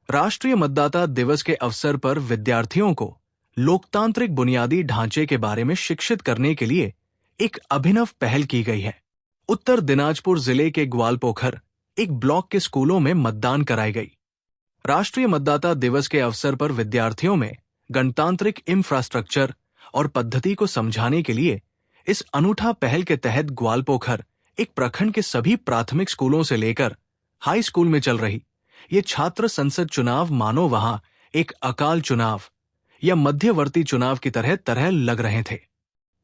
राष्ट्रीय मतदाता दिवस के अवसर पर विद्यार्थियों को लोकतांत्रिक बुनियादी ढांचे के बारे में शिक्षित करने के लिए एक अभिनव पहल की गई है। उत्तर दिनाजपुर जिले के ग्वालपोखर एक ब्लॉक के स्कूलों में मतदान कराई गई। राष्ट्रीय मतदाता दिवस के अवसर पर विद्यार्थियों में गणतांत्रिक इंफ्रास्ट्रक्चर और पद्धति को समझाने के लिए इस अनूठा पहल के तहत ग्वालपोखर एक प्रखंड के सभी प्राथमिक स्कूलों से लेकर हाई स्कूल में चल रही ये छात्र संसद चुनाव मानो वहां एक अकाल चुनाव या मध्यवर्ती चुनाव की तरह तरह लग रहे थे।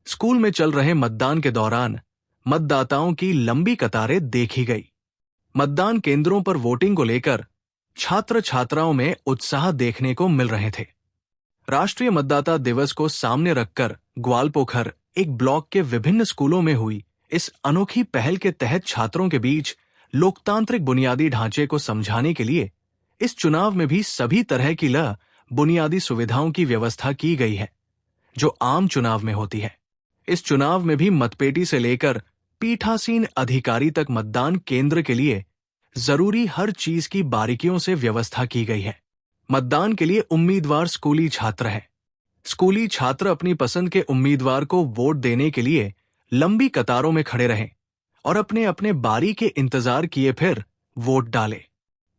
स्कूल में चल रहे मतदान के दौरान मतदाताओं की लंबी कतारें देखी गई। मतदान केंद्रों पर वोटिंग को लेकर छात्र छात्राओं में उत्साह देखने को मिल रहे थे। राष्ट्रीय मतदाता दिवस को सामने रखकर ग्वालपोखर एक ब्लॉक के विभिन्न स्कूलों में हुई इस अनोखी पहल के तहत छात्रों के बीच लोकतांत्रिक बुनियादी ढांचे को समझाने के लिए इस चुनाव में भी सभी तरह की बुनियादी सुविधाओं की व्यवस्था की गई है जो आम चुनाव में होती है। इस चुनाव में भी मतपेटी से लेकर पीठासीन अधिकारी तक मतदान केंद्र के लिए जरूरी हर चीज की बारीकियों से व्यवस्था की गई है। मतदान के लिए उम्मीदवार स्कूली छात्र हैं। स्कूली छात्र अपनी पसंद के उम्मीदवार को वोट देने के लिए लंबी कतारों में खड़े रहें और अपने अपने बारी के इंतजार किए फिर वोट डाले।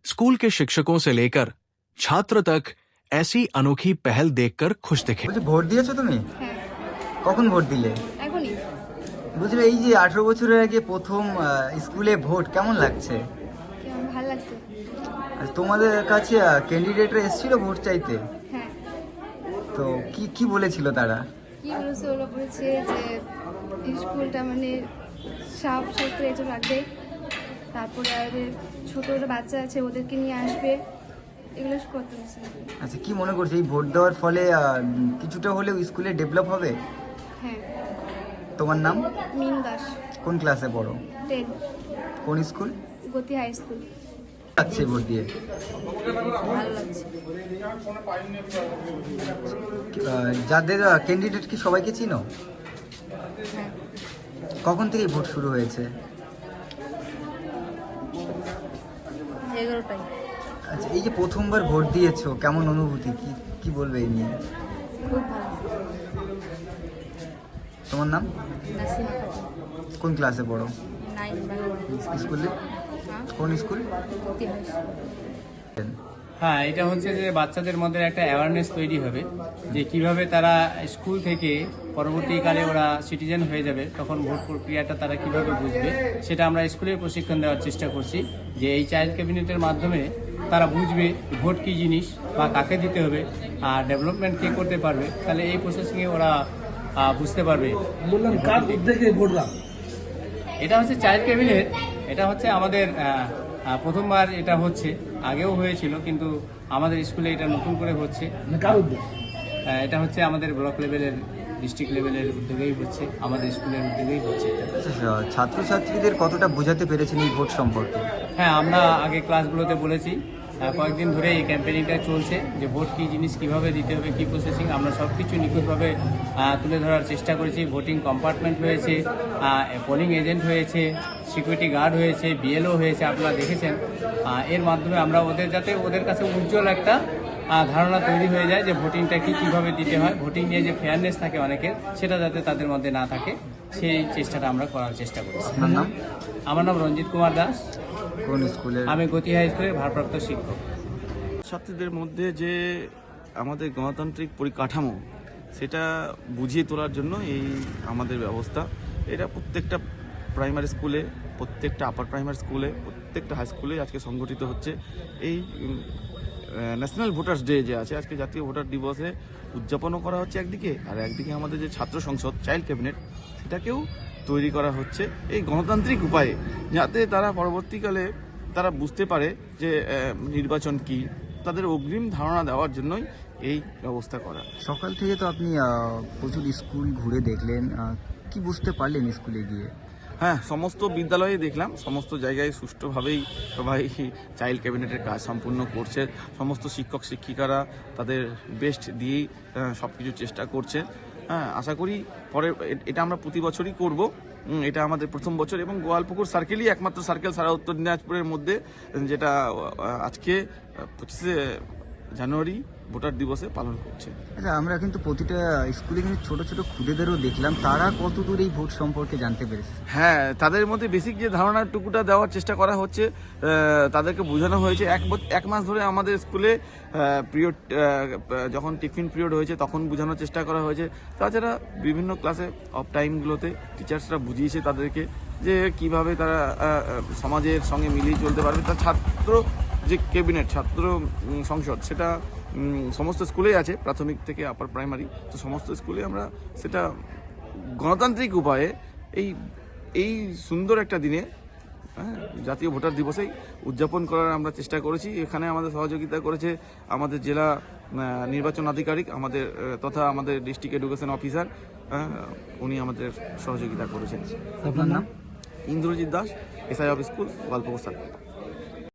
स्कूल के शिक्षकों से लेकर छात्र तक ऐसी अनोखी पहल देखकर खुश दिखे। ভোট দিয়েছো তুমি? কখন ভোট দিলে? এখনই। বুঝলে এই যে 18 বছরের আগে প্রথম স্কুলে ভোট কেমন লাগছে? ভালো লাগছে। আর তোমাদের কাছে ক্যান্ডিডেটরা এসেছিল ভোট চাইতে? হ্যাঁ। তো কি বলেছিল তারা? কি বলেছে ওরা বলেছে যে স্কুলটা মানে সাফ সুতরাং এটা রাখবে, তারপরে আর ছোট ছোট বাচ্চা আছে ওদেরকে নিয়ে আসবে, এগুলো করতে হচ্ছে। আচ্ছা, কি মনে করছো এই ভোট দেওয়ার ফলে কিছুটা হলেও স্কুলে ডেভেলপ হবে? হ্যাঁ। তোমার নাম? মিনু দাস। কোন ক্লাসে পড়ো? 10। কোন স্কুল? গতি হাই স্কুল। লাগছে ভোট দিয়ে? ভালো লাগছে। যাদের ক্যান্ডিডেট কি সবাইকে চিনো? হ্যাঁ। কখন থেকে ভোট শুরু হয়েছে? 11টায়। আচ্ছা, এই যে প্রথমবার ভোট দিয়েছো কেমন অনুভূতি, কি বলবে এই নিয়ে? খুব ভালো। তোমার নাম? নাসিমা খাতুন। কোন ক্লাসে পড়ো? 9 স্কুলে? কোন স্কুল? গতি হাই স্কুল। হ্যাঁ, এটা হচ্ছে যে বাচ্চাদের মধ্যে একটা অ্যাওয়ারনেস তৈরি হবে যে কিভাবে তারা স্কুল থেকে পরবর্তীকালে ওরা সিটিজেন হয়ে যাবে তখন ভোট প্রক্রিয়াটা তারা কিভাবে বুঝবে সেটা আমরা স্কুলে প্রশিক্ষণ দেওয়ার চেষ্টা করছি যে এই চাইল্ড ক্যাবিনেটের মাধ্যমে তারা বুঝবে ভোট কী জিনিস বা কাকে দিতে হবে আর ডেভেলপমেন্ট কে করতে পারবে, তাহলে এই প্রসেসিংয়ে ওরা বুঝতে পারবে। এটা হচ্ছে চাইল্ড ক্যাবিনেট, এটা হচ্ছে আমাদের প্রথমবার এটা হচ্ছে, আগেও হয়েছিল কিন্তু আমাদের স্কুলে এটা নতুন করে হচ্ছে। এটা হচ্ছে আমাদের ব্লক লেভেলের ডিস্ট্রিক্ট লেভেলের উদ্যোগেই হচ্ছে, আমাদের স্কুলের উদ্যোগেই হচ্ছে। ছাত্রছাত্রীদের কতটা বোঝাতে পেরেছেন এই ভোট সম্পর্কে? হ্যাঁ, আমরা আগে ক্লাসগুলোতে বলেছি, কয়েকদিন ধরে এই ক্যাম্পেইনিংটা চলছে যে ভোট কী জিনিস কীভাবে দিতে হবে, কী প্রসেসিং, আমরা সব কিছু নিখুঁতভাবে তুলে ধরার চেষ্টা করেছি। ভোটিং কম্পার্টমেন্ট হয়েছে, পোলিং এজেন্ট হয়েছে, সিকিউরিটি গার্ড হয়েছে, বিএলও হয়েছে, আপনারা দেখেছেন। এর মাধ্যমে আমরা যাতে ওদের কাছে উজ্জ্বল একটা ধারণা তৈরি হয়ে যায় যে ভোটিংটা কীভাবে দিতে হয়, ভোটিং নিয়ে যে ফেয়ারনেস থাকে অনেকের সেটা যাতে তাদের মধ্যে না থাকে সেই চেষ্টাটা আমরা করার চেষ্টা করছি। আমার নাম রঞ্জিত কুমার দাস। কোন স্কুলে? আমি গতি হাই স্কুলের ভারপ্রাপ্ত শিক্ষক। ছাত্রীদের মধ্যে যে আমাদের গণতান্ত্রিক পরিকাঠামো সেটা বুঝিয়ে তোলার জন্য এই আমাদের ব্যবস্থা। এটা প্রত্যেকটা প্রাইমারি স্কুলে, প্রত্যেকটা আপার প্রাইমারি স্কুলে, প্রত্যেকটা হাই স্কুলে আজকে সংগঠিত হচ্ছে। এই ন্যাশনাল ভোটার্স ডে যে আছে, আজকে জাতীয় ভোটার দিবসে উদযাপনও করা হচ্ছে একদিকে, আর একদিকে আমাদের যে ছাত্র সংসদ চাইল্ড ক্যাবিনেট সেটাকেও তৈরি করা হচ্ছে এই গণতান্ত্রিক উপায়ে, যাতে তারা পরবর্তীকালে তারা বুঝতে পারে যে নির্বাচন কি, তাদের অগ্রিম ধারণা দেওয়ার জন্যই এই ব্যবস্থা করা। সকাল থেকে তো আপনি প্রচুর স্কুল ঘুরে দেখলেন, কি বুঝতে পারলেন স্কুলে গিয়ে? হ্যাঁ, সমস্ত বিদ্যালয়ে দেখলাম সমস্ত জায়গায় সুষ্ঠুভাবেই সবাই চাইল্ড ক্যাবিনেটের কাজ সম্পূর্ণ করছে। সমস্ত শিক্ষক শিক্ষিকারা তাদের বেস্ট দিয়েই সব কিছু চেষ্টা করছে। হ্যাঁ, আশা করি পরে এটা আমরা প্রতি বছরই করব। এটা আমাদের প্রথম বছর এবং গোয়ালপুকুর সার্কেলই একমাত্র সার্কেল সারা উত্তর দিনাজপুরের মধ্যে যেটা আজকে 25শে জানুয়ারি ভোটার দিবসে পালন করছে। আচ্ছা, আমরা কিন্তু প্রতিটা স্কুলে কিন্তু ছোট ছোট খুদেদেরও দেখলাম, তারা কতদূর এই ভোট সম্পর্কে জানতে পেরেছে? হ্যাঁ, তাদের মধ্যে বেসিক যে ধারণাটুকুটা দেওয়ার চেষ্টা করা হচ্ছে, তাদেরকে বোঝানো হয়েছে। এক মাস ধরে আমাদের স্কুলে পিরিয়ড, যখন টিফিন পিরিয়ড হয়েছে তখন বোঝানোর চেষ্টা করা হয়েছে। তাছাড়া বিভিন্ন ক্লাসে অফ টাইমগুলোতে টিচার্সরা বুঝিয়েছে তাদেরকে যে কিভাবে তারা সমাজের সঙ্গে মিলিয়ে চলতে পারবে। তার ছাত্র যে ক্যাবিনেট, ছাত্র সংসদ, সেটা সমস্ত স্কুলেই আছে, প্রাথমিক থেকে আপার প্রাইমারি। তো সমস্ত স্কুলে আমরা সেটা গণতান্ত্রিক উপায়ে এই সুন্দর একটা দিনে, জাতীয় ভোটার দিবসেই উদযাপন করার আমরা চেষ্টা করেছি। এখানে আমাদের সহযোগিতা করেছে আমাদের জেলা নির্বাচন আধিকারিক আমাদের তথা আমাদের ডিস্ট্রিক্ট এডুকেশন অফিসার, উনি আমাদের সহযোগিতা করেছেন। আপনার নাম? Indrajit Das, SI of school, Goalpokhar circle.